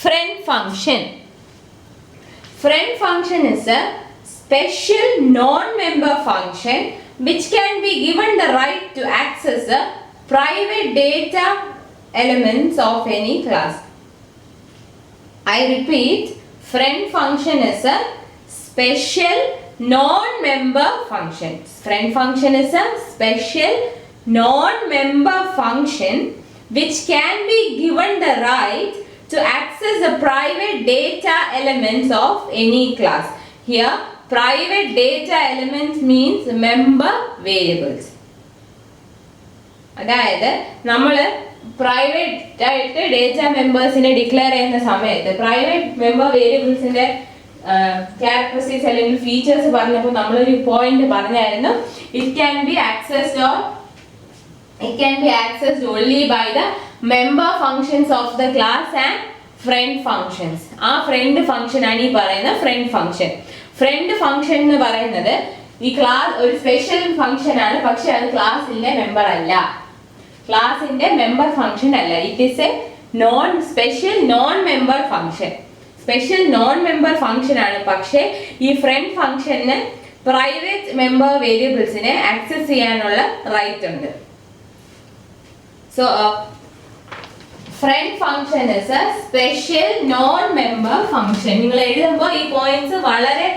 friend function. Friend function is a special non-member function which can be given the right to access the private data elements of any class. I repeat, friend function is a special non-member function. Friend function is a special non-member function which can be given the right to access the private data elements of any class. Here, private data elements means member variables. അതായത് നമ്മൾ private ആയിട്ട് data മെമ്പേഴ്സിനെ declare ചെയ്യുന്ന സമയത്ത് private member വേരിയബിൾസിന്റെ characteristics അല്ലെങ്കിൽ features പറഞ്ഞപ്പോൾ നമ്മളൊരു point പറഞ്ഞായിരുന്നു it can be accessed only by the member functions of the class and friend functions. ആ ഫ്രണ്ട് ഫംഗ്ഷൻ ആണ് ഈ പറയുന്ന ഫ്രണ്ട് ഫംഗ്ഷൻ. ഫ്രണ്ട് ഫംഗ്ഷൻ എന്ന് പറയുന്നത് ഈ ക്ലാസ് ഒരു സ്പെഷ്യൽ ഫംഗ്ഷൻ ആണ്, പക്ഷെ അത് ക്ലാസിന്റെ മെമ്പർ അല്ല, ക്ലാസിന്റെ മെമ്പർ ഫംഗ്ഷൻ അല്ല. It is A special non member function. Special non member function ആണ്, പക്ഷെ ഈ ഫ്രണ്ട് ഫംഗ്ഷന് പ്രൈവറ്റ് മെമ്പർ വേരിയബിൾസിനെ ആക്സസ് ചെയ്യാനുള്ള റൈറ്റ് ഉണ്ട്. So friend function is a special non-member function. നിങ്ങൾ എഴുതുമ്പോൾ ഈ പോയിന്റ്സ് വളരെ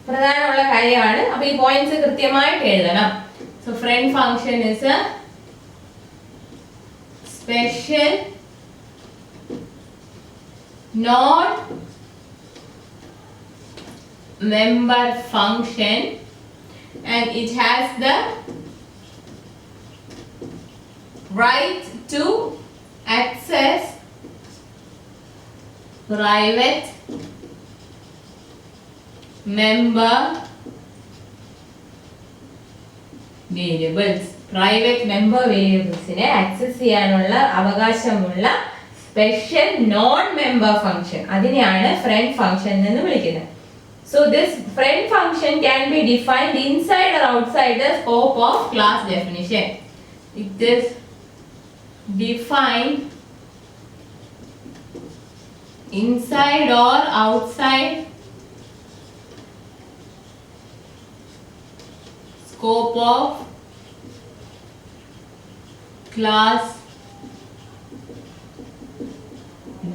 പ്രധാനമുള്ള കാര്യമാണ്. അപ്പോൾ ഈ പോയിന്റ്സ് കൃത്യമായിട്ട് എഴുതണം. So friend function is a special non-member function and it has the right to access private member variables. Private member variables നെ ആക്സസ് ചെയ്യാനുള്ള അവകാശമുള്ള സ്പെഷ്യൽ നോൺ മെമ്പർ ഫംഗ്ഷൻ, അതിനെയാണ് ഫ്രണ്ട് ഫംഗ്ഷൻ എന്ന് വിളിക്കുന്നത്. So this friend function can be defined inside or outside the scope of class definition. It is defined inside or outside scope of class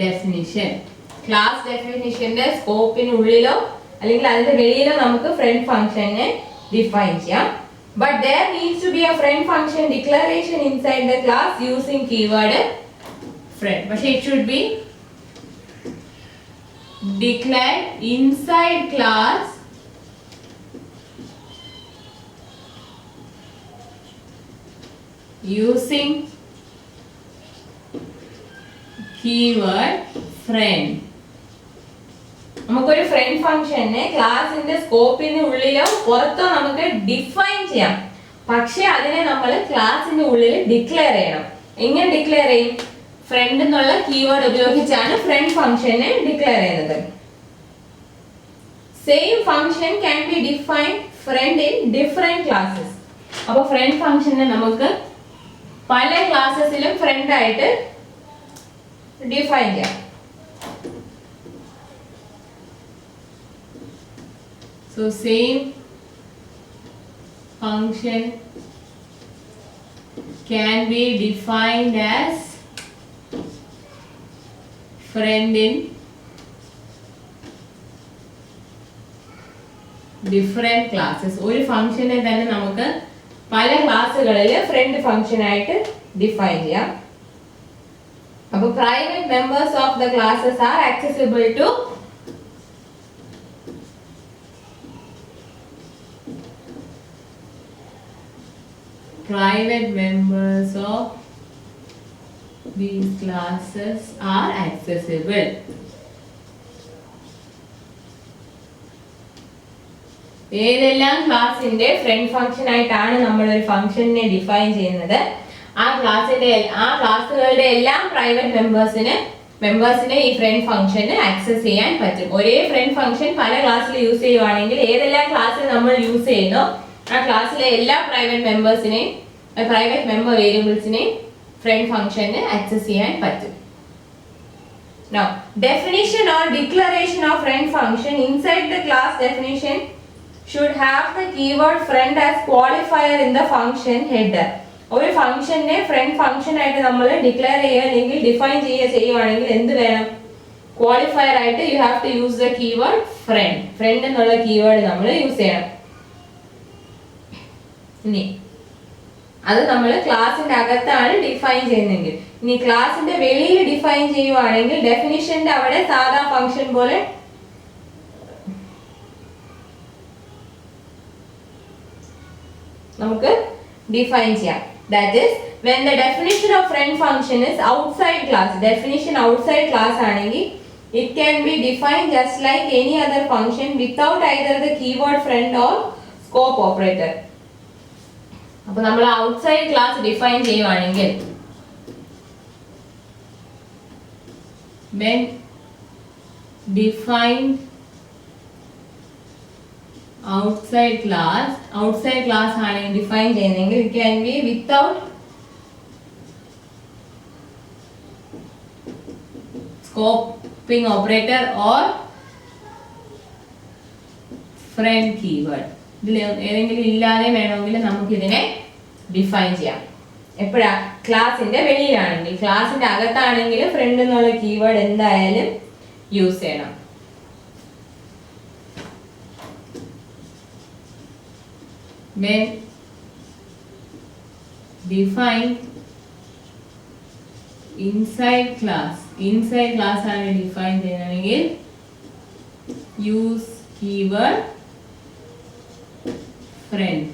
definition. Class ഡെഫിനിഷന്റെ സ്കോപ്പിനുള്ളിലോ അല്ലെങ്കിൽ അതിന്റെ വെളിയിലോ നമുക്ക് front ഫംഗ്ഷനെ define ചെയ്യാം. But there needs to be a friend function declaration inside the class using keyword friend. But it should be declared inside class using keyword friend. നമുക്കൊരു front ഫംഗ്ഷനെ ക്ലാസിന്റെ സ്കോപ്പിന് ഉള്ളിലോ പുറത്തോ നമുക്ക് ഡിഫൈൻ ചെയ്യാം, പക്ഷെ അതിനെ നമ്മൾ ക്ലാസിന്റെ ഉള്ളിൽ ഡിക്ലെയർ ചെയ്യണം. എങ്ങനെ ഡിക്ലെയർ ചെയ്യും? ഫ്രണ്ട് എന്നുള്ള കീവേഡ് ഉപയോഗിച്ചാണ് ഫ്രണ്ട് ഫംഗ്ഷനെ ഡിക്ലെയർ ചെയ്യുന്നത്. Same function can be define friend in different classes. അപ്പോൾ ഫ്രണ്ട് ഫംഗ്ഷനെ നമുക്ക് പല ക്ലാസ്സസിലും ഫ്രണ്ട് ആയിട്ട് ഡിഫൈൻ ചെയ്യാം. So same function can be defined as friend in different classes. ഒരു ഫംഗ്ഷനെ തന്നെ നമുക്ക് പല ക്ലാസ്സുകളിൽ ഫ്രണ്ട് ഫംഗ്ഷൻ ആയിട്ട് ഡിഫൈൻ ചെയ്യാം. അപ്പോൾ private members of the classes are accessible to private members of these classes are accessible. ഏതെല്ലാം ക്ലാസിന്റെ ഫ്രണ്ട് ഫംഗ്ഷൻ ആയിട്ടാണ് നമ്മൾ ഒരു ഫംഗ്ഷനെ ഡിഫൈൻ ചെയ്യുന്നത്, ആ ക്ലാസ്സുകളുടെ എല്ലാം പ്രൈവറ്റ് മെമ്പേഴ്സിനെ ഈ ഫ്രണ്ട് ഫംഗ്ഷന് ആക്സസ് ചെയ്യാൻ പറ്റും. ഒരേ ഫ്രണ്ട് ഫംഗ്ഷൻ പല ക്ലാസ്സിൽ യൂസ് ചെയ്യുവാണെങ്കിൽ ഏതെല്ലാം ക്ലാസ്സിൽ നമ്മൾ യൂസ് ചെയ്യുന്നോ ആ ക്ലാസ്സിലെ എല്ലാ പ്രൈവറ്റ് മെമ്പർ വേരിയബിൾസിനെയും ഫ്രണ്ട് ഫംഗ്ഷന് ആക്സസ് ചെയ്യാൻ പറ്റും. Now, definition or declaration of friend function. Inside the class definition should have the keyword friend as qualifier in the function header. ഒരു ഫംഗ്ഷനെ ഫ്രണ്ട് ഫംഗ്ഷൻ ആയിട്ട് നമ്മൾ ഡിക്ലെയർ ചെയ്യുക അല്ലെങ്കിൽ ഡിഫൈൻ ചെയ്യുകയാണെങ്കിൽ എന്ത് വേണം? ക്വാളിഫയർ ആയിട്ട് you have to use the keyword friend. Friend എന്നുള്ള കീവേഡ് നമ്മൾ യൂസ് ചെയ്യണം. ഇനി അത് നമ്മൾ ക്ലാസിന്റെ അകത്താണ് ഡിഫൈൻ ചെയ്യുന്നതെങ്കിൽ, ഇനി ക്ലാസിന്റെ വെളിയിൽ ഡിഫൈൻ ചെയ്യുവാണെങ്കിൽ ഡെഫിനിഷന്റെ അവിടെ സാധാ ഫംഗ്ഷൻ പോലെ നമുക്ക് ഡിഫൈൻ ചെയ്യാം. That is, when the definition of friend function is outside class, definition outside class ആണെങ്കിൽ it can be defined just like any other function without either the keyword friend or scope operator. അപ്പോൾ നമ്മൾ outside class define ചെയ്യുവാണെങ്കിൽ when defined outside class ആണെങ്കിൽ define ചെയ്യുന്നെങ്കിൽ it can be without scoping operator or friend keyword. ഇതിൽ ഏതെങ്കിലും ഇല്ലാതെ വേണമെങ്കിൽ നമുക്ക് ഇതിനെ ഡിഫൈൻ ചെയ്യാം. എപ്പോഴാ? ക്ലാസിന്റെ വെളിയിലാണെങ്കിൽ. ക്ലാസിന്റെ അകത്താണെങ്കിൽ ഫ്രണ്ട് എന്നുള്ള കീവേഡ് എന്തായാലും യൂസ് ചെയ്യണം. When defined inside class ആണ് ഡിഫൈൻ ചെയ്യണമെങ്കിൽ യൂസ് കീവേഡ് ഫ്രണ്ട്.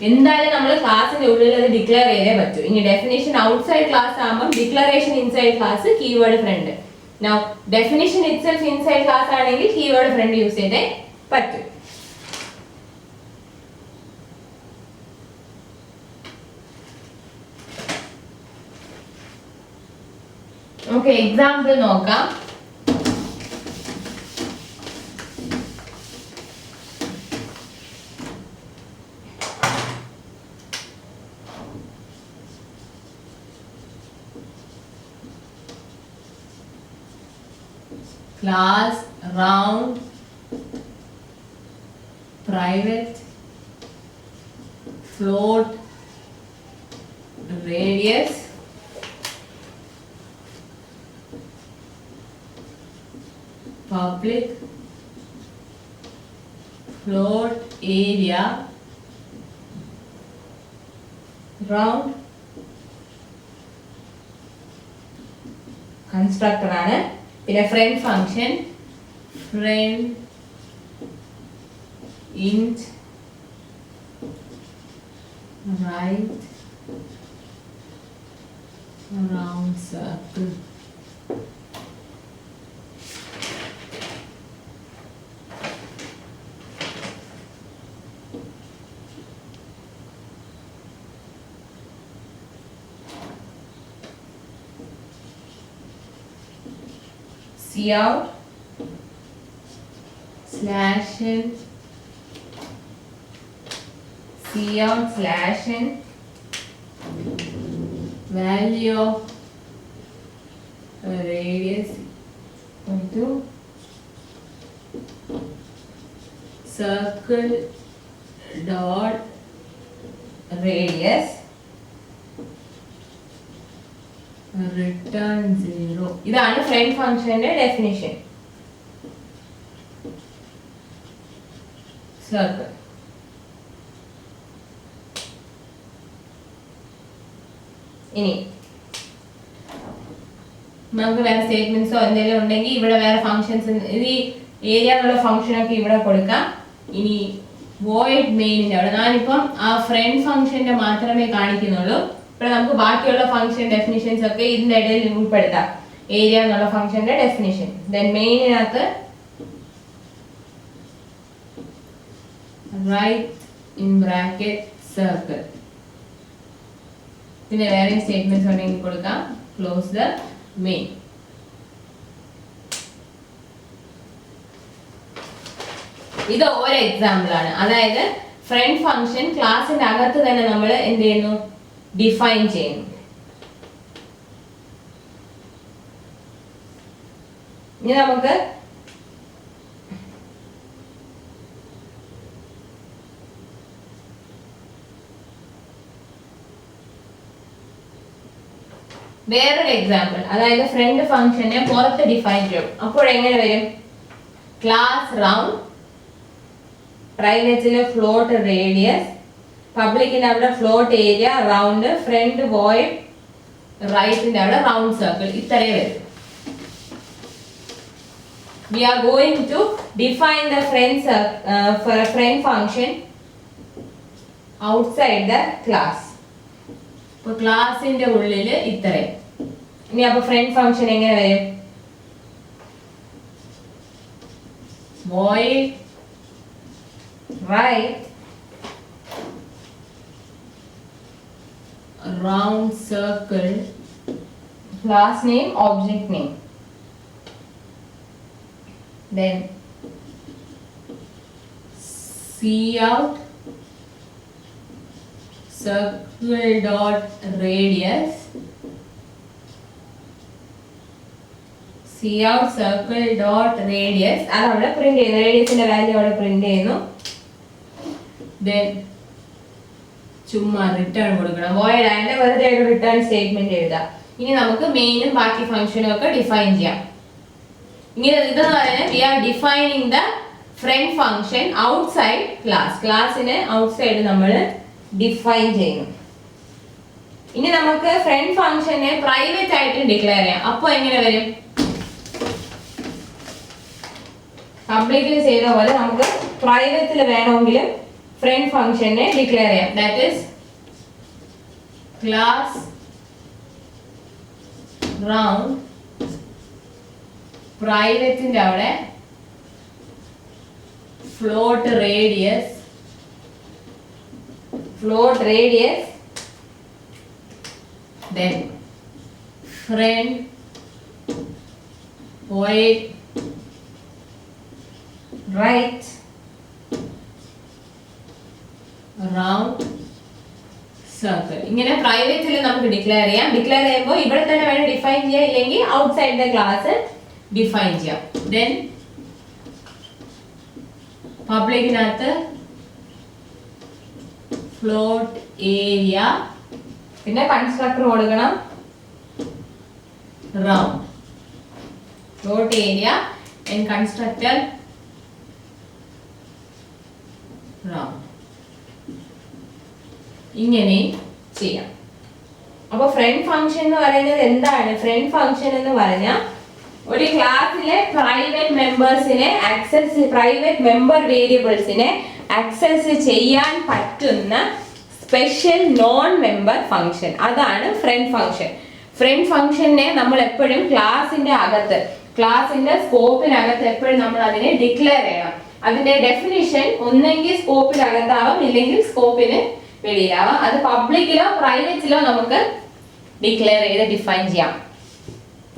എന്തായാലും നമ്മൾ ക്ലാസിന്റെ ഉള്ളിൽ അത് ഡിക്ലെയർ ചെയ്തേ പറ്റൂ. ഇനി ഡെഫിനിഷൻ ഔട്ട്സൈഡ് ക്ലാസ് ആകുമ്പോൾ declaration inside class keyword friend. Now definition itself inside class ആണെങ്കിൽ കീവേഡ് ഫ്രണ്ട് യൂസ് ചെയ്തേ പറ്റൂ. നമുക്ക് എക്സാമ്പിൾ നോക്കാം. Class round private float radius public float area round constructor ആണ്. പിന്നെ friend function friend int right round circle. Cout /n value of radius into circle dot radius return 0. ഇതാണ് front ഫംഗ്ഷന്റെ definition. Circle. ഇനി നമുക്ക് വേറെ സ്റ്റേറ്റ്മെന്റ്സോ എന്തെങ്കിലും ഉണ്ടെങ്കിൽ ഇവിടെ വേറെ ഫംഗ്ഷൻസ്, ഈ ഏരിയ എന്നുള്ള ഫംഗ്ഷൻ ഒക്കെ ഇവിടെ കൊടുക്കാം. ഇനി വോയിഡ് മെയിനിന്റെ അവിടെ ഞാനിപ്പം ആ ഫ്രണ്ട് ഫംഗ്ഷന്റെ മാത്രമേ കാണിക്കുന്നുള്ളൂ. ഇവിടെ നമുക്ക് ബാക്കിയുള്ള ഫംഗ്ഷൻ ഡെഫിനിഷൻസ് ഒക്കെ ഇതിന്റെ ഇടയിൽ ഉൾപ്പെടുത്താം. ഏരിയ എന്നുള്ള ഫംഗ്ഷന്റെ ഡെഫിനിഷൻ, ദെൻ മെയിനിനകത്ത് റൈറ്റ് ഇൻ ബ്രാക്കറ്റ് സർക്കിൾ. പിന്നെ വേറെ സ്റ്റേറ്റ്മെന്റ്സ് ഉണ്ടെങ്കിൽ കൊടുക്കാം. Close the main. ഇത് ഒരു എക്സാമ്പിൾ ആണ്. അതായത് ഫ്രണ്ട് ഫംഗ്ഷൻ ക്ലാസിന്റെ അകത്ത് തന്നെ നമ്മൾ എന്ത് ചെയ്യുന്നു? ഡിഫൈൻ ചെയ്യുന്നു. ഇനി നമുക്ക് വേറൊരു എക്സാമ്പിൾ, അതായത് ഫ്രണ്ട് ഫംഗ്ഷനെ പുറത്ത് ഡിഫൈൻ ചെയ്യും. അപ്പോൾ എങ്ങനെ വരും? ക്ലാസ് റൗണ്ട്, പ്രൈവറ്റില് ഫ്ലോട്ട് റേഡിയസ്, പബ്ലിക്കിന്റെ അവിടെ float area, round, friend void, റൈറ്റിന്റെ അവിടെ റൗണ്ട് സർക്കിൾ. ഇത്രയും വരും. We are going to define the friend function outside the class. അപ്പോൾ ക്ലാസിന്റെ ഉള്ളിൽ ഇത്രയും. ഇനി അപ്പോൾ ഫ്രണ്ട് ഫംഗ്ഷൻ എങ്ങനെ വരും? void right round circle, class name, object name, then cout circle dot radius, cout circle dot radius, അത് അവിടെ പ്രിന്റ് ചെയ്യുന്നു, റേഡിയസിന്റെ വാല്യൂ അവിടെ പ്രിന്റ് ചെയ്യുന്നു. then ചുമ്മാ റിട്ടേൺ കൊടുക്കണം, void ആയതിന്റെ വെറുതെ ഒരു റിട്ടേൺ സ്റ്റേറ്റ്മെന്റ് എഴുതാം. ഇനി നമുക്ക് മെയിനും ബാക്കി ഫംഗ്ഷനും ഒക്കെ ഡിഫൈൻ ചെയ്യാം. ഇങ്ങനെ ഇതെന്ന് പറയുന്നത് we are defining the friend function outside class. ക്ലാസ്സിനെ ഔട്ട്സൈഡ് നമ്മൾ ഡിഫൈൻ ചെയ്യുന്നു. ഇനി നമുക്ക് ഫ്രണ്ട് ഫംഗ്ഷനെ പ്രൈവറ്റ് ആയിട്ട് ഡിക്ലെയർ ചെയ്യാം. അപ്പോൾ എങ്ങനെ വരും? പബ്ലിക്കിൽ ചെയ്ത പോലെ നമുക്ക് പ്രൈവറ്റിൽ വേണമെങ്കിൽ ഫ്രണ്ട് ഫംഗ്ഷനെ ഡിക്ലെയർ ചെയ്യാം. ദാറ്റ് ഈസ് ക്ലാസ് റൗണ്ട്, പ്രൈവറ്റിന്റെ അവിടെ float radius, then friend void right round circle. ഇങ്ങനെ പ്രൈവറ്റിൽ നമുക്ക് ഡിക്ലെയർ ചെയ്യാം. ഡിക്ലെയർ ചെയ്യുമ്പോൾ ഇവിടെ തന്നെ വേണം ഡിഫൈൻ ചെയ്യാം, ഇല്ലെങ്കിൽ ഔട്ട്സൈഡ് ദ ക്ലാസ് ഡിഫൈൻ ചെയ്യാം. then പബ്ലിക്കിനകത്ത് ഫ്ലോട്ട് ഏരിയ, പിന്നെ കൺസ്ട്രക്ടർ കൊടുക്കണം round, float area and constructor round. ഇങ്ങനെ ചെയ്യാം. അപ്പൊ ഫ്രണ്ട് ഫംഗ്ഷൻ എന്ന് പറയുന്നത് എന്താണ്? ഫ്രണ്ട് ഫംഗ്ഷൻ എന്ന് പറഞ്ഞാൽ ഒരു ക്ലാസ്സിലെ പ്രൈവറ്റ് മെമ്പേഴ്സിനെ പ്രൈവറ്റ് മെമ്പർ വേരിയബിൾസിനെ ആക്സസ് ചെയ്യാൻ പറ്റുന്ന സ്പെഷ്യൽ നോൺ മെമ്പർ ഫംഗ്ഷൻ, അതാണ് ഫ്രണ്ട് ഫംഗ്ഷൻ. ഫ്രണ്ട് ഫംഗ്ഷനെ നമ്മൾ എപ്പോഴും ക്ലാസിന്റെ അകത്ത്, ക്ലാസിന്റെ സ്കോപ്പിനകത്ത് എപ്പോഴും നമ്മൾ അതിനെ ഡിക്ലെയർ ചെയ്യണം. അതിന്റെ ഡെഫിനിഷൻ ഒന്നെങ്കിൽ സ്കോപ്പിനകത്താവാം, ഇല്ലെങ്കിൽ സ്കോപ്പിന് വെളിയിലാവാം. അത് പബ്ലിക്കിലോ പ്രൈവറ്റിലോ നമുക്ക് ഡിക്ലെയർ ചെയ്ത് ഡിഫൈൻ ചെയ്യാം.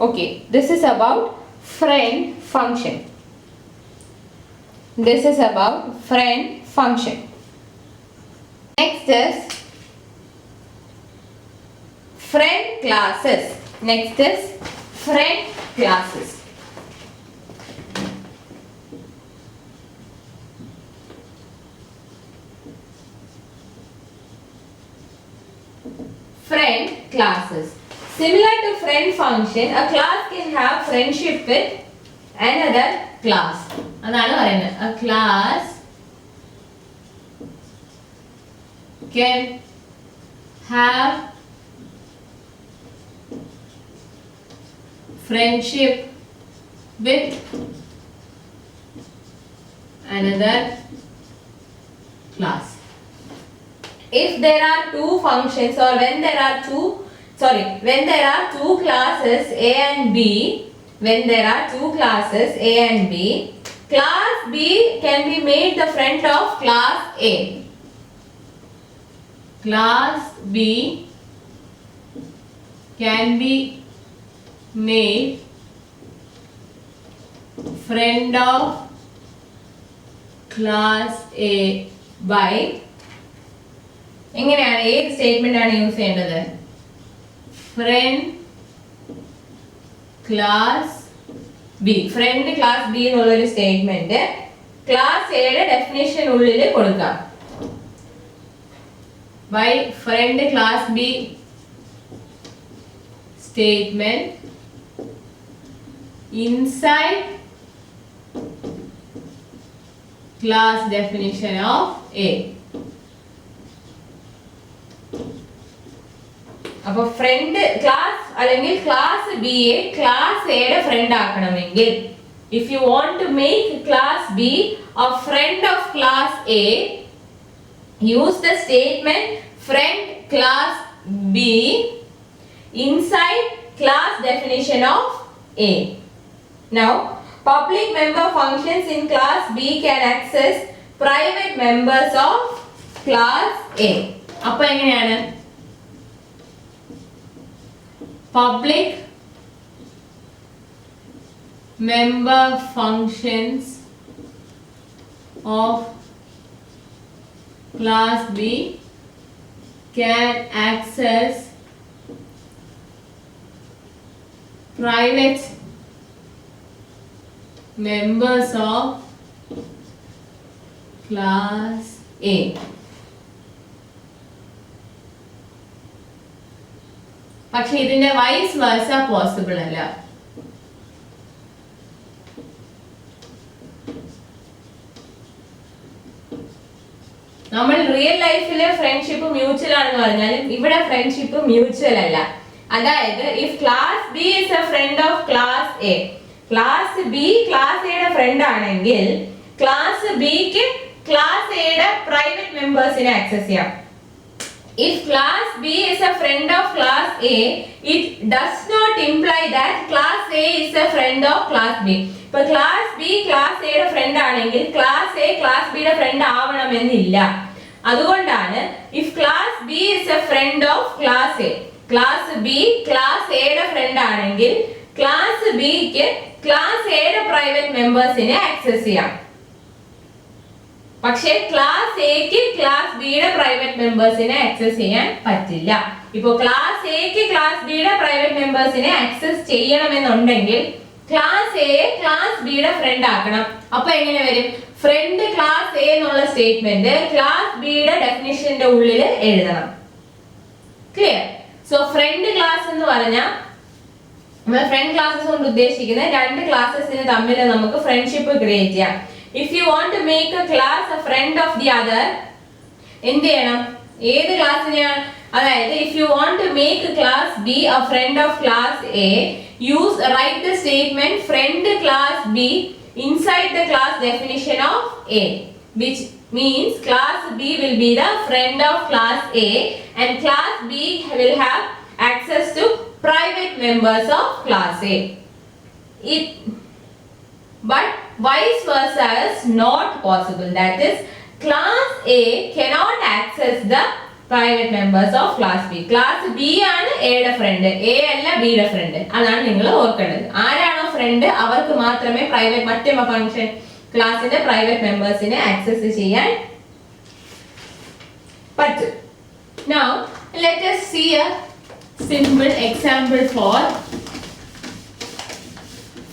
Okay, this is about friend function. This is about friend function. Next is friend classes. Next is friend classes. Friend classes. Similar to friend function, a class can have friendship with another class. അതാണ് പറയുന്നത്. A class can have friendship with another class. If there are two functions, or when there are two classes A and B, when there are two classes A and B, class B can be made the friend of class A. Class B can be made friend of class A by, എങ്ങനെയാണ്, ഏത് statement ആണ് use ചെയ്യേണ്ടത്? friend class B, friend class B എന്നുള്ളൊരു statement class എയുടെ definition ഉള്ളിൽ കൊടുക്കാം. by friend class B statement inside class definition of A. അപ്പോൾ front class അല്ലെങ്കിൽ ക്ലാസ് ബി യെ ക്ലാസ് എയുടെ front ആക്കണമെങ്കിൽ, if you want to make class B a friend of class A, use the statement friend class B inside class definition of A. Now, public member functions in class B can access private members of class A. അപ്പോൾ എങ്ങനെയാണ്? Public member functions of class B can access private members of class A. പക്ഷെ ഇതിന്റെ vice versa possible അല്ല. നമ്മൾ real ലൈഫിലെ friendship mutual ആണെന്ന് പറഞ്ഞാലും ഇവിടെ ഫ്രണ്ട്ഷിപ്പ് മ്യൂച്വൽ അല്ല. അതായത് if class B is a friend of class A, class B class എയുടെ ഫ്രണ്ട് ആണെങ്കിൽ ക്ലാസ് ബിക്ക് ക്ലാസ് എയുടെ പ്രൈവറ്റ് മെമ്പേഴ്സിനെ ആക്സസ് ചെയ്യാം. If class B is a friend of class A, it does not imply that class A is a friend of class B. ഇപ്പോൾ class B class A യുടെ front ആണെങ്കിൽ class A class B യുടെ front ആവണമെന്നില്ല. അതുകൊണ്ടാണ് if class B is a friend of class A, class B class A യുടെ front ആണെങ്കിൽ class B ക്ക് class A യുടെ പ്രൈവറ്റ് മെമ്പേഴ്സിനെ ആക്സസ് ചെയ്യാം. പക്ഷേ ക്ലാസ് എക്ക് ക്ലാസ് ബിയുടെ പ്രൈവറ്റ് മെമ്പേഴ്സിനെ ആക്സസ് ചെയ്യാൻ പറ്റില്ല. ഇപ്പോൾ ക്ലാസ് എക്ക് ക്ലാസ് ബിയുടെ പ്രൈവറ്റ് മെമ്പേഴ്സിനെ ആക്സസ് ചെയ്യണമെന്നുണ്ടെങ്കിൽ ക്ലാസ് എ ക്ലാസ് ബിയുടെ ഫ്രണ്ട് ആക്കണം. അപ്പൊ എങ്ങനെ വരും? ഫ്രണ്ട് ക്ലാസ് എ എന്നുള്ള സ്റ്റേറ്റ്മെന്റ് ക്ലാസ് ബിയുടെ ഡെഫിനിഷന്റെ ഉള്ളിൽ എഴുതണം. ക്ലിയർ? സോ ഫ്രണ്ട് ക്ലാസ് എന്ന് പറഞ്ഞാൽ നമ്മൾ ഫ്രണ്ട് ക്ലാസ്സസ് കൊണ്ട് ഉദ്ദേശിക്കുന്നത് രണ്ട് ക്ലാസ്സസിന് തമ്മിൽ നമുക്ക് ഫ്രണ്ട്ഷിപ്പ് ക്രിയേറ്റ് ചെയ്യാം. If you want to make a class a friend of the other, എന്ത് ചെയ്യണം? ഏത് ക്ലാസ്സിനെയാണ്? അതായത് if you want to make a class B a friend of class A, write the statement friend class B inside the class definition of A, which means class B will be the friend of class A and class B will have access to private members of class A. But vice versa is not possible. That is, class A cannot access the private members of class B. Class B ആണ് എയുടെ front, A അല്ല ബിയുടെ front. അതാണ് നിങ്ങൾ ഓർക്കേണ്ടത്. ആരാണോ front അവർക്ക് മാത്രമേ പ്രൈവറ്റ് മറ്റേ ഫംഗ്ഷൻ ക്ലാസിന്റെ പ്രൈവറ്റ് മെമ്പേഴ്സിനെ ആക്സസ് ചെയ്യാൻ പറ്റും. Now let us see a simple example for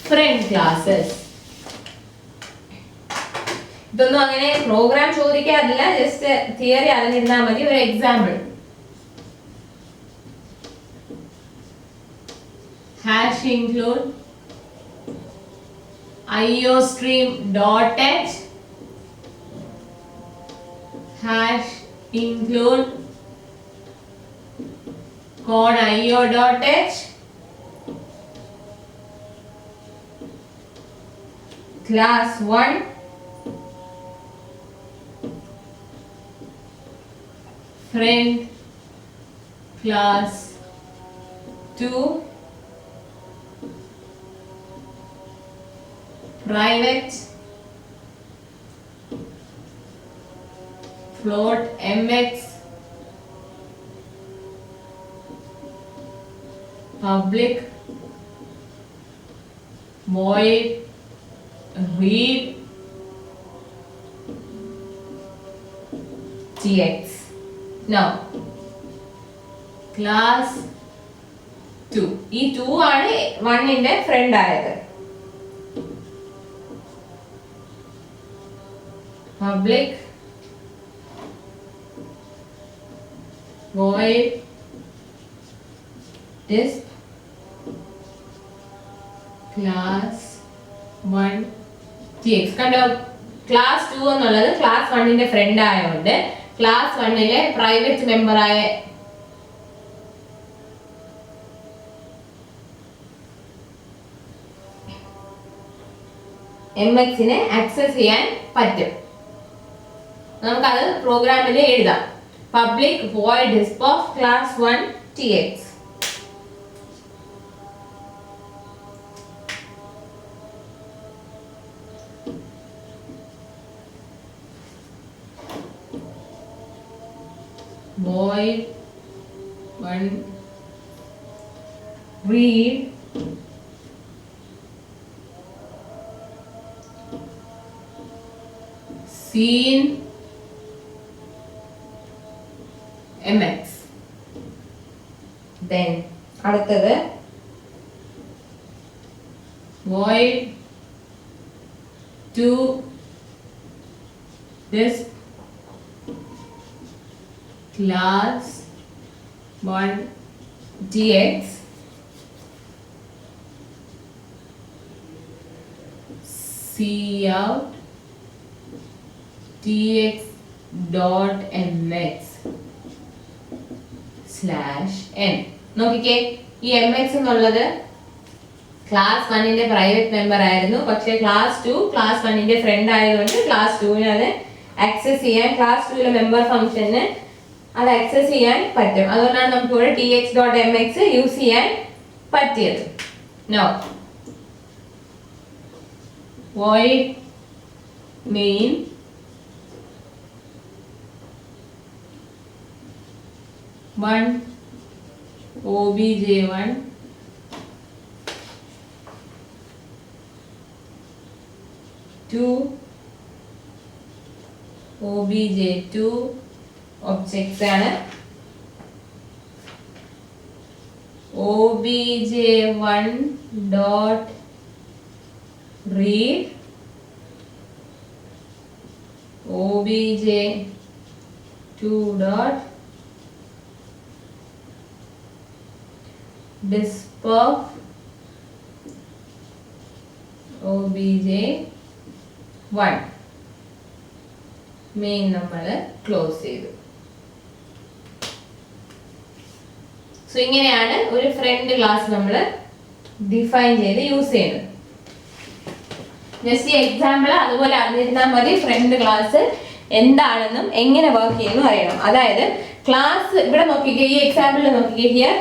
friend classes. ഇതൊന്നും അങ്ങനെ പ്രോഗ്രാം ചോദിക്കാറില്ല, ജസ്റ്റ് തിയറി അറിഞ്ഞിരുന്നാൽ മതി. ഒരു example, hash include iostream.h hash include code io.h class 1 friend class 2 private float mx public void read tx. Now class 2, ഈ 2 ആണ് 1 ന്റെ front ആയത്. public void disk class 1 tx. കണ്ടോ, class 2 എന്നുള്ളത് ക്ലാസ് 1ന്റെ ഫ്രണ്ട് ആയതുകൊണ്ട് class 1ലെ private member ആയ mx-നെ access ചെയ്യാൻ പറ്റും. നമുക്കത് പ്രോഗ്രാമിൽ എഴുതാം. Public void disk of class 1 tx. void 1 read scene mx. then അടുത്തത് void 2 disk class 1 tx cout tx dot mx slash n. നോക്കിക്കേ, ഈ mx എന്നുള്ളത് ക്ലാസ് 1ന്റെ പ്രൈവറ്റ് മെമ്പർ ആയിരുന്നു. പക്ഷേ ക്ലാസ് 2 ക്ലാസ് 1ന്റെ ഫ്രണ്ട് ആയതുകൊണ്ട് ക്ലാസ് 2നെ അത് ആക്സസ് ചെയ്യാൻ, ക്ലാസ് 2ലെ മെമ്പർ ഫംഗ്ഷന് അത് ആക്സസ് ചെയ്യാൻ പറ്റും. അതുകൊണ്ടാണ് നമുക്ക് ഇവിടെ tx.mx യൂസ് ചെയ്യാൻ പറ്റിയത്. No void main one obj1 2 obj2 objects ആണ്. obj1 dot read obj2 dot disperf obj1 main നമ്മൾ ക്ലോസ് ചെയ്തു. സോ ഇങ്ങനെയാണ് ഒരു ഫ്രണ്ട് ക്ലാസ് നമ്മൾ ഡിഫൈൻ ചെയ്ത് യൂസ് ചെയ്യുന്നത്. ജസ്റ്റ് ഈ എക്സാമ്പിൾ അതുപോലെ അറിഞ്ഞിരുന്നാൽ മതി. ഫ്രണ്ട് ക്ലാസ് എന്താണെന്നും എങ്ങനെ വർക്ക് ചെയ്യുന്നു അറിയണം. അതായത് ക്ലാസ് ഇവിടെ നോക്കിക്കേ, ഈ എക്സാമ്പിളിൽ നോക്കിക്കേ, ഹിയർ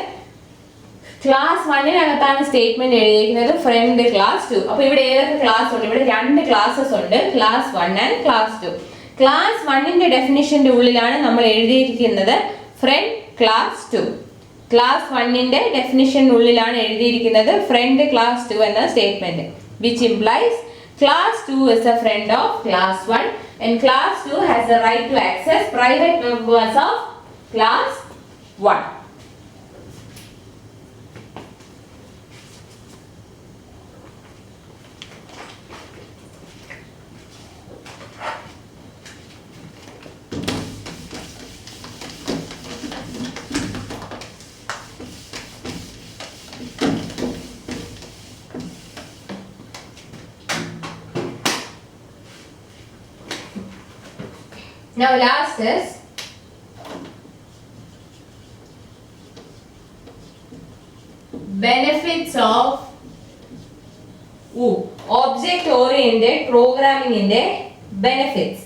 ക്ലാസ് 1-നകത്താണ് സ്റ്റേറ്റ്മെന്റ് എഴുതിയിരിക്കുന്നത് ഫ്രണ്ട് ക്ലാസ് 2. അപ്പൊ ഇവിടെ ഏതൊക്കെ ക്ലാസ് ഉണ്ട്? ഇവിടെ 2 ക്ലാസ്സസ് ഉണ്ട്, ക്ലാസ് 1 ആൻഡ് ക്ലാസ് 2. ക്ലാസ് 1ന്റെ ഡെഫിനിഷന്റെ ഉള്ളിലാണ് നമ്മൾ എഴുതിയിരിക്കുന്നത് ഫ്രണ്ട് ക്ലാസ് 2. ക്ലാസ് 1ന്റെ ഡെഫിനിഷന്റെ ഉള്ളിലാണ് എഴുതിയിരിക്കുന്നത് ഫ്രണ്ട് ക്ലാസ് 2 എന്ന statement, which implies class 2 is a friend of class 1 and class 2 has the right to access private members of class 1. Now last is benefits of object oriented programming in the benefits.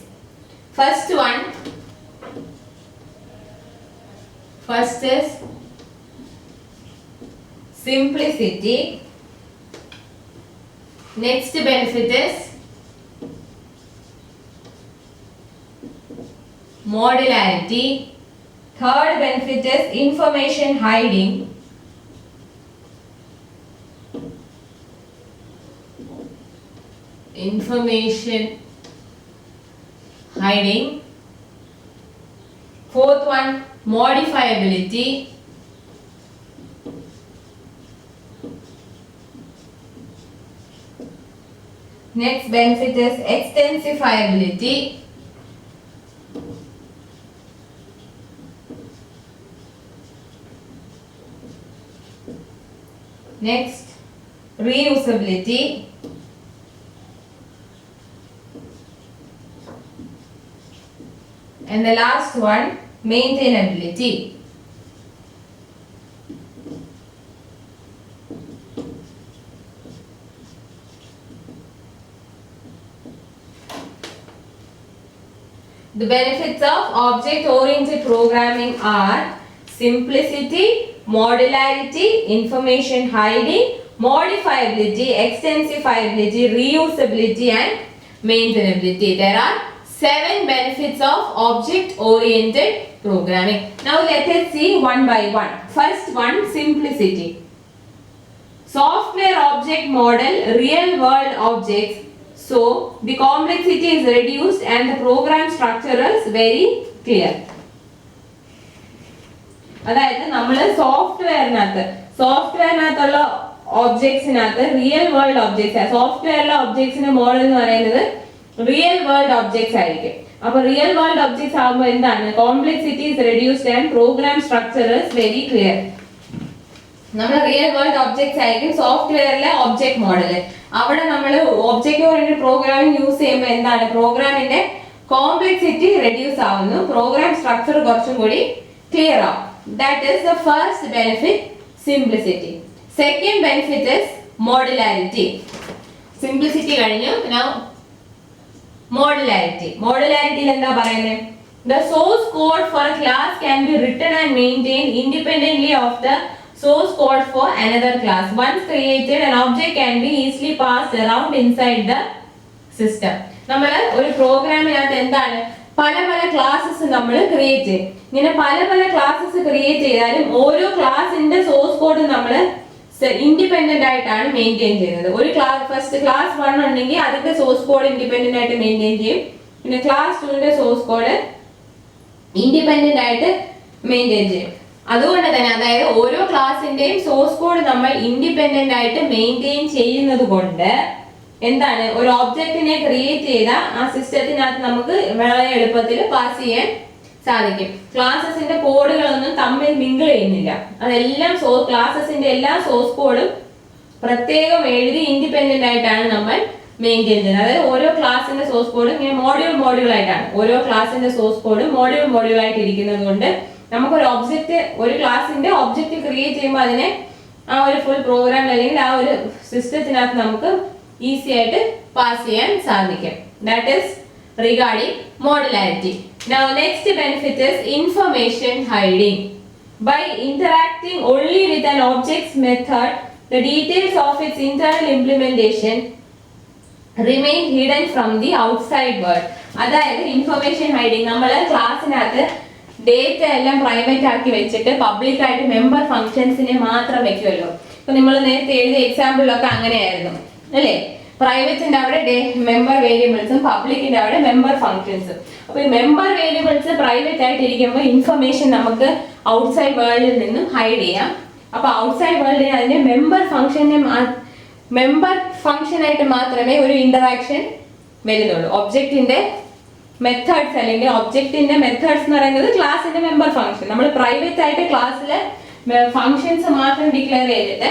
First is simplicity. Next benefit is modularity. Third benefit is information hiding. Fourth one, modifiability. Next benefit is extensifiability. Next, reusability. And the last one, maintainability. The benefits of object-oriented programming are simplicity, modularity, information hiding, modifiability, extensifiability, reusability and maintainability. There are 7 benefits of object-oriented programming. Now let us see one by one. First one, simplicity. Software object model real-world objects. So the complexity is reduced and the program structure is very clear. അതായത് നമ്മൾ സോഫ്റ്റ്വെയറിനകത്തുള്ള ഒബ്ജക്ട്സിനകത്ത് real world objects സോഫ്റ്റ്വെയറിലെ ഒബ്ജക്ട്സിന്റെ model എന്ന് പറയുന്നത് real world objects ആയിരിക്കും. അപ്പൊ real world objects ആകുമ്പോൾ എന്താണ് complexity is reduced and program structure is very clear. നമ്മൾ real world objects ആയിരിക്കും സോഫ്റ്റ്വെയറിലെ ഒബ്ജക്ട് മോഡൽ. അവിടെ നമ്മൾ ഒബ്ജക്റ്റ് ഓറിയന്റഡ് പ്രോഗ്രാമിംഗ് യൂസ് ചെയ്യുമ്പോൾ എന്താണ് പ്രോഗ്രാമിന്റെ കോംപ്ലക്സിറ്റി റെഡ്യൂസ് ആവുന്നു, പ്രോഗ്രാം സ്ട്രക്ചർ കുറച്ചും കൂടി ക്ലിയർ ആവും. That is the first benefit, simplicity. Second benefit is modularity. Simplicity കഴിഞ്ഞു. Now modularity. Modularity എന്താ പറയുന്നത്? The source code for a class can be written and maintained independently of the source code for another class. Once created, an object can be easily passed around inside the system. നമ്മൾ ഒരു പ്രോഗ്രാമിനകത്ത് എന്താണ് പല classes നമ്മൾ create ചെയ്യും. ഇങ്ങനെ പല classes create ചെയ്താലും ഓരോ ക്ലാസിന്റെ സോഴ്സ് കോഡ് നമ്മൾ ഇൻഡിപെൻഡന്റ് ആയിട്ടാണ് മെയിൻറ്റെയിൻ ചെയ്യുന്നത്. ഒരു ഫസ്റ്റ് ക്ലാസ് 1 ഉണ്ടെങ്കിൽ അതിന്റെ സോഴ്സ് കോഡ് ഇൻഡിപെൻഡന്റ് ആയിട്ട് മെയിൻറ്റെയിൻ ചെയ്യും. പിന്നെ ക്ലാസ് 2ന്റെ സോഴ്സ് കോഡ് ഇൻഡിപെൻഡന്റ് ആയിട്ട് മെയിൻറ്റെയിൻ ചെയ്യും. അതുകൊണ്ട് തന്നെ അതായത് ഓരോ ക്ലാസിന്റെയും സോഴ്സ് കോഡ് നമ്മൾ ഇൻഡിപെൻഡന്റ് ആയിട്ട് മെയിൻറ്റെയിൻ ചെയ്യുന്നത് കൊണ്ട് എന്താണ് ഒരു ഒബ്ജക്റ്റിനെ ക്രിയേറ്റ് ചെയ്ത ആ സിസ്റ്റത്തിനകത്ത് നമുക്ക് വളരെ എളുപ്പത്തിൽ പാസ് ചെയ്യാൻ സാധിക്കും. ക്ലാസസിന്റെ കോഡുകളൊന്നും തമ്മിൽ മിങ്കിൾ ചെയ്യുന്നില്ല. അതെല്ലാം ക്ലാസസിന്റെ എല്ലാ സോഴ്സ് കോഡും പ്രത്യേകം എഴുതി ഇൻഡിപെൻഡന്റ് ആയിട്ടാണ് നമ്മൾ മെയിൻറ്റെയിൻ ചെയ്യുന്നത്. അതായത് ഓരോ ക്ലാസിന്റെ സോഴ്സ് കോഡും ഇങ്ങനെ മോഡ്യൂൾ ആയിട്ടാണ് ഓരോ ക്ലാസിന്റെ സോഴ്സ് കോഡും മോഡ്യൂൾ ആയിട്ട് ഇരിക്കുന്നത് കൊണ്ട് നമുക്കൊരു ഒരു ക്ലാസിന്റെ ഒബ്ജക്റ്റ് ക്രിയേറ്റ് ചെയ്യുമ്പോൾ അതിനെ ആ ഒരു ഫുൾ പ്രോഗ്രാം അല്ലെങ്കിൽ ആ ഒരു സിസ്റ്റത്തിനകത്ത് നമുക്ക് ഈസി ആയിട്ട് പാസ് ചെയ്യാൻ സാധിക്കും. That is regarding modularity. Now next benefit is information hiding. By interacting only with an object's method, the details of its internal implementation remain hidden from the outside world. അതായത് information hiding നമ്മൾ ക്ലാസ്സിനകത്ത് data എല്ലാം private ആക്കി വെച്ചിട്ട് public ആയിട്ട് member ഫംഗ്ഷൻസിനെ മാത്രം വെക്കുമല്ലോ. ഇപ്പൊ നമ്മൾ നേരത്തെ എഴുതിയ എക്സാമ്പിളിലൊക്കെ അങ്ങനെയായിരുന്നു അല്ലേ? പ്രൈവറ്റിന്റെ അവിടെ മെമ്പർ വേരിയബിൾസും പബ്ലിക്കിന്റെ അവിടെ മെമ്പർ ഫംഗ്ഷൻസും. അപ്പൊ ഈ മെമ്പർ വേരിയബിൾസ് പ്രൈവറ്റ് ആയിട്ട് ഇരിക്കുമ്പോൾ ഇൻഫർമേഷൻ നമുക്ക് ഔട്ട്സൈഡ് വേൾഡിൽ നിന്നും ഹൈഡ് ചെയ്യാം. അപ്പൊ ഔട്ട്സൈഡ് വേൾഡിന് അതിന്റെ മെമ്പർ ഫംഗ്ഷൻ ആയിട്ട് മാത്രമേ ഒരു ഇന്ററാക്ഷൻ വരുന്നുള്ളൂ. ഒബ്ജക്റ്റിന്റെ മെത്തേഡ്സ് അല്ലെങ്കിൽ ഒബ്ജക്റ്റിന്റെ മെത്തേഡ്സ് എന്ന് പറയുന്നത് ക്ലാസിന്റെ മെമ്പർ ഫംഗ്ഷൻ. നമ്മൾ പ്രൈവറ്റ് ആയിട്ട് ക്ലാസ്സിലെ ഫംഗ്ഷൻസ് മാത്രം ഡിക്ലെയർ ചെയ്തിട്ട്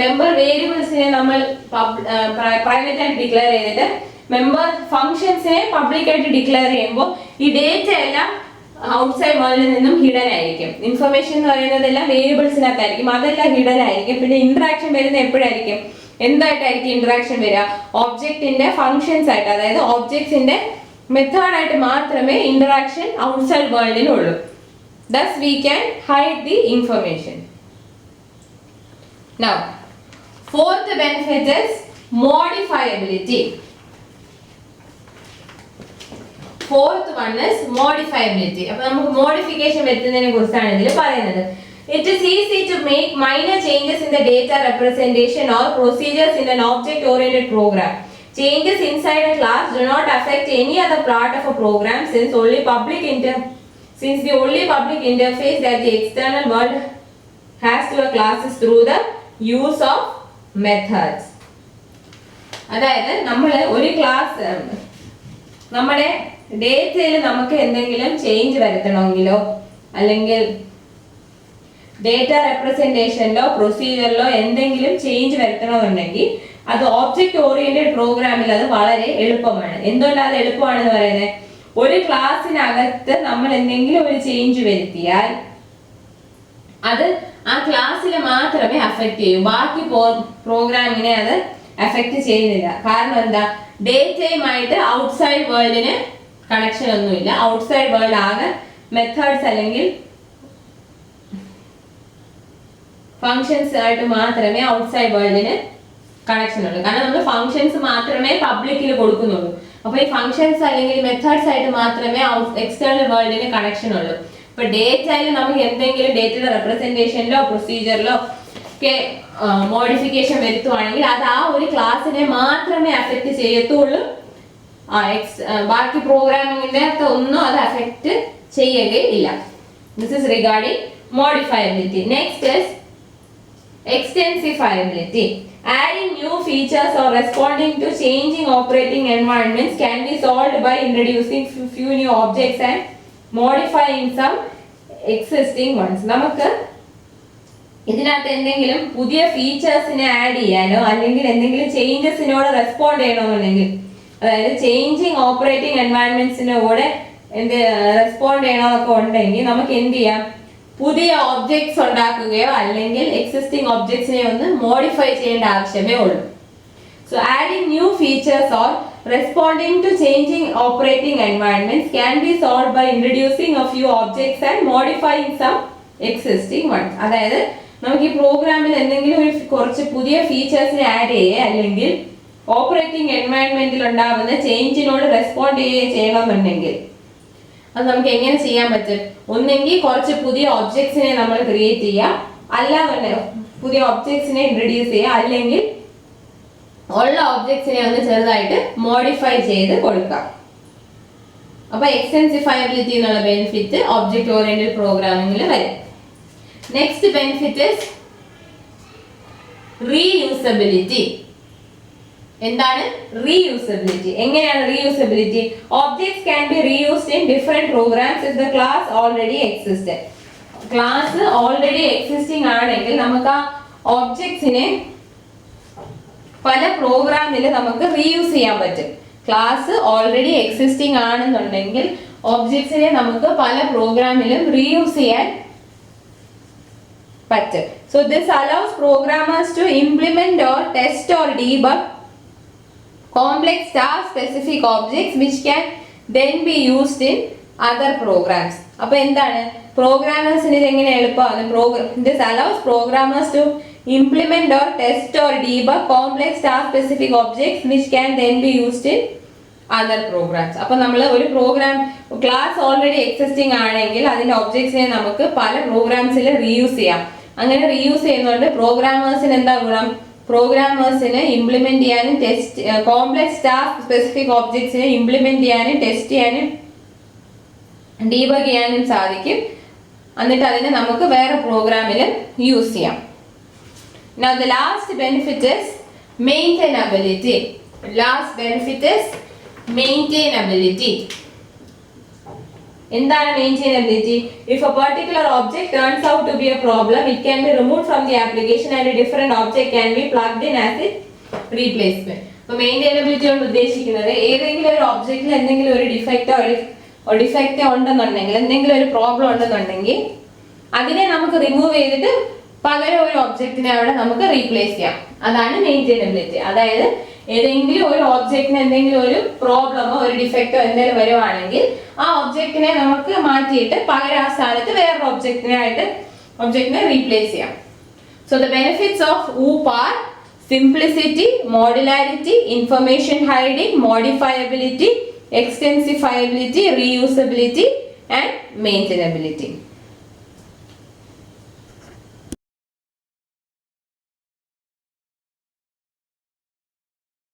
മെമ്പർ വേരിയബിൾസിനെ നമ്മൾ പ്രൈവറ്റ് ആയിട്ട് ഡിക്ലെയർ ചെയ്തിട്ട് മെമ്പർ ഫംഗ്ഷൻസിനെ പബ്ലിക് ആയിട്ട് ഡിക്ലെയർ ചെയ്യുമ്പോൾ ഈ ഡേറ്റ എല്ലാം ഔട്ട്സൈഡ് വേൾഡിൽ നിന്നും ഹിഡൻ ആയിരിക്കും. ഇൻഫർമേഷൻ എന്ന് പറയുന്നതെല്ലാം വേരിയബിൾസിനകത്തായിരിക്കും, അതെല്ലാം ഹിഡൻ ആയിരിക്കും. പിന്നെ ഇന്ററാക്ഷൻ വരുന്നത് എപ്പോഴായിരിക്കും? എന്തായിട്ടായിരിക്കും ഇന്ററാക്ഷൻ വരിക? ഒബ്ജക്റ്റിന്റെ ഫംഗ്ഷൻസ് ആയിട്ട്, അതായത് ഒബ്ജക്ട്സിന്റെ മെത്തേഡായിട്ട് മാത്രമേ ഇന്ററാക്ഷൻ ഔട്ട്സൈഡ് വേൾഡിനുള്ളൂ. Thus we can hide the information. Now, fourth benefit is modifiability. Fourth one is modifiability. അപ്പോൾ നമുക്ക് മോഡിഫിക്കേഷൻ വരുത്തുന്നതിനെ കുറിച്ചാണ് ഇതിൽ പറയുന്നത്. It is easy to make minor changes in the data representation or procedures in an object-oriented program. Changes inside a class do not affect any other part of a program since the only public interface that the external world has to a class is through the use of methods. അതായത് നമ്മൾ ഒരു class നമ്മുടെ ഡേറ്റയിൽ നമുക്ക് എന്തെങ്കിലും change വരുത്തണമെങ്കിലോ അല്ലെങ്കിൽ data റെപ്രസെന്റേഷനിലോ പ്രൊസീജിയറിലോ എന്തെങ്കിലും change വരുത്തണമെന്നുണ്ടെങ്കിൽ അത് object oriented പ്രോഗ്രാമിൽ അത് വളരെ എളുപ്പമാണ്. എന്തുകൊണ്ടാണ് അത് എളുപ്പമാണെന്ന് പറയുന്നത്? ഒരു ക്ലാസ്സിനകത്ത് നമ്മൾ എന്തെങ്കിലും ഒരു ചേഞ്ച് വരുത്തിയാൽ അത് ആ ക്ലാസ്സിൽ മാത്രമേ അഫക്റ്റ് ചെയ്യൂ, ബാക്കി പ്രോഗ്രാമിനെ അത് അഫക്റ്റ് ചെയ്യുന്നില്ല. കാരണം എന്താ? ഡേറ്റയുമായിട്ട് ഔട്ട്സൈഡ് വേൾഡിന് കണക്ഷൻ ഒന്നുമില്ല. ഔട്ട്സൈഡ് വേൾഡ് ആകെ മെത്തേഡ്സ് അല്ലെങ്കിൽ ഫങ്ഷൻസ് ആയിട്ട് മാത്രമേ ഔട്ട്സൈഡ് വേൾഡിന് കണക്ഷൻ ഉള്ളൂ. കാരണം നമ്മൾ ഫങ്ഷൻസ് മാത്രമേ പബ്ലിക്കിൽ കൊടുക്കുന്നുള്ളൂ. അപ്പൊ ഈ ഫങ്ഷൻസ് അല്ലെങ്കിൽ മെത്തേഡ്സ് ആയിട്ട് മാത്രമേ എക്സ്റ്റേണൽ വേൾഡിന് കണക്ഷൻ ഉള്ളൂ. ഇപ്പൊ ഡേറ്റയിൽ നമുക്ക് എന്തെങ്കിലും ഡേറ്റയുടെ റെപ്രസെന്റേഷനിലോ പ്രൊസീജിയറിലോ ഒക്കെ മോഡിഫിക്കേഷൻ വരുത്തുവാണെങ്കിൽ അത് ആ ഒരു ക്ലാസ്സിനെ മാത്രമേ അഫക്റ്റ് ചെയ്യത്തുള്ളൂ. ബാക്കി പ്രോഗ്രാമിങ്ങിന്റെ ഒന്നും അത് അഫക്റ്റ് ചെയ്യുകയില്ല. This is regarding modifiability. Next is extensifiability. Adding new features or responding to changing operating environments can be solved by introducing few new objects and modifying some existing ones. നമുക്ക് ഇതിനകത്ത് എന്തെങ്കിലും പുതിയ ഫീച്ചേഴ്സിനെ add ചെയ്യാനോ അല്ലെങ്കിൽ എന്തെങ്കിലും ചേഞ്ചസിനോട് respond ചെയ്യണമെന്നുണ്ടെങ്കിൽ, അതായത് changing operating എൻവയൺമെന്റ്സിന്റെ കൂടെ റെസ്പോണ്ട് ചെയ്യണമെന്നൊക്കെ ഉണ്ടെങ്കിൽ നമുക്ക് എന്ത് ചെയ്യാം? പുതിയ ഒബ്ജക്ട്സ് ഉണ്ടാക്കുകയോ അല്ലെങ്കിൽ എക്സിസ്റ്റിംഗ് ഒബ്ജക്ട്സിനെ ഒന്ന് മോഡിഫൈ ചെയ്യേണ്ട ആവശ്യമേ ഉള്ളൂ. So adding new features or responding to changing operating environments can be solve by introducing a few objects and modifying some existing ones. അതായത് നമുക്ക് ഈ പ്രോഗ്രാമിൽ എന്തെങ്കിലും ഒരു കുറച്ച് പുതിയ ഫീച്ചേഴ്സിനെ ആഡ് ചെയ്യുക അല്ലെങ്കിൽ ഓപ്പറേറ്റിംഗ് എൻവയൺമെന്റിൽ ഉണ്ടാകുന്ന ചേഞ്ചിനോട് റെസ്പോണ്ട് ചെയ്യണമെന്നുണ്ടെങ്കിൽ അത് നമുക്ക് എങ്ങനെ ചെയ്യാൻ പറ്റും? ഒന്നെങ്കിൽ കുറച്ച് പുതിയ ഒബ്ജക്ട്സിനെ നമ്മൾ ക്രിയേറ്റ് ചെയ്യുക, അല്ലാതെ പുതിയ ഒബ്ജക്ട്സിനെ ഇൻട്രൊഡ്യൂസ് ചെയ്യുക, അല്ലെങ്കിൽ ഉള്ള ഒബ്ജക്ട്സിനെ ഒന്ന് ചെറുതായിട്ട് മോഡിഫൈ ചെയ്ത് കൊടുക്കാം. അപ്പൊ എക്സ്റ്റെൻസിഫയബിലിറ്റി എന്നുള്ള ബെനിഫിറ്റ് ഒബ്ജക്റ്റ് ഓറിയന്റഡ് പ്രോഗ്രാമിംഗിൽ വരും. Next benefit is reusability. എന്താണ് റീയൂസബിലിറ്റി? എങ്ങനെയാണ് reusability? Objects can be reused in different programs if the class already existed. Class already existing ആണെങ്കിൽ നമുക്ക് ആ ഒബ്ജക്ട്സിനെ പല പ്രോഗ്രാമിൽ നമുക്ക് റീയൂസ് ചെയ്യാൻ പറ്റും. ക്ലാസ് ഓൾറെഡി എക്സിസ്റ്റിംഗ് ആണെന്നുണ്ടെങ്കിൽ ഒബ്ജക്ട്സിനെ നമുക്ക് പല പ്രോഗ്രാമിലും റീയൂസ് ചെയ്യാൻ പറ്റും. So this allows programmers to implement or test or debug complex task-specific objects which can then be used in other programs. അപ്പൊ എന്താണ് പ്രോഗ്രാമേഴ്സിന് ഇത് എങ്ങനെ എളുപ്പമാണ്? This allows programmers to implement or test or debug complex task-specific objects which can then be used in other programs. അപ്പൊ നമ്മൾ ഒരു programme class already existing ആണെങ്കിൽ അതിന്റെ ഒബ്ജക്ട്സിനെ നമുക്ക് പല പ്രോഗ്രാംസിൽ റീയൂസ് ചെയ്യാം. അങ്ങനെ റീയൂസ് ചെയ്യുന്നതുകൊണ്ട് പ്രോഗ്രാമേഴ്സിന് എന്താ ഗുണം? പ്രോഗ്രാമേഴ്സിന് ഇംപ്ലിമെന്റ് ചെയ്യാനും ടെസ്റ്റ് കോംപ്ലക്സ് ടാസ്ക് സ്പെസിഫിക് ഒബ്ജക്ട്സിനെ ഇംപ്ലിമെന്റ് ചെയ്യാനും ടെസ്റ്റ് ചെയ്യാനും ഡീബഗ് ചെയ്യാനും സാധിക്കും. എന്നിട്ട് അതിനെ നമുക്ക് വേറെ പ്രോഗ്രാമിൽ യൂസ് ചെയ്യാം. Now the last benefit is maintainability. Last benefit is maintainability. എന്താണ് മെയിൻറ്റെയിനബിലിറ്റി? If a particular object turns out to be a problem, it can be removed from the application and a different object can be plugged in as its replacement. അപ്പോൾ മെയിൻറ്റെയിനബിലിറ്റി കൊണ്ട് ഉദ്ദേശിക്കുന്നത് ഏതെങ്കിലും ഒരു ഒബ്ജക്റ്റിൽ എന്തെങ്കിലും ഒരു defect ഉണ്ടെന്നുണ്ടെങ്കിൽ, എന്തെങ്കിലും ഒരു പ്രോബ്ലം ഉണ്ടെന്നുണ്ടെങ്കിൽ അതിനെ നമുക്ക് റിമൂവ് ചെയ്തിട്ട് പകരം ഒരു ഒബ്ജക്റ്റിനെ അവിടെ നമുക്ക് റീപ്ലേസ് ചെയ്യാം. അതാണ് മെയിൻറ്റെയിനബിലിറ്റി. അതായത് ഏതെങ്കിലും ഒരു ഒബ്ജക്റ്റിന് എന്തെങ്കിലും ഒരു പ്രോബ്ലമോ ഒരു ഡിഫക്റ്റോ എന്തെങ്കിലും വരുവാണെങ്കിൽ ആ ഒബ്ജക്റ്റിനെ നമുക്ക് മാറ്റിയിട്ട് പകരം ആ സ്ഥാനത്ത് വേറൊരു ഒബ്ജക്റ്റിനെ റീപ്ലേസ് ചെയ്യാം. So the benefits of OOP are simplicity, modularity, information hiding, modifiability, extensifiability, reusability and maintainability.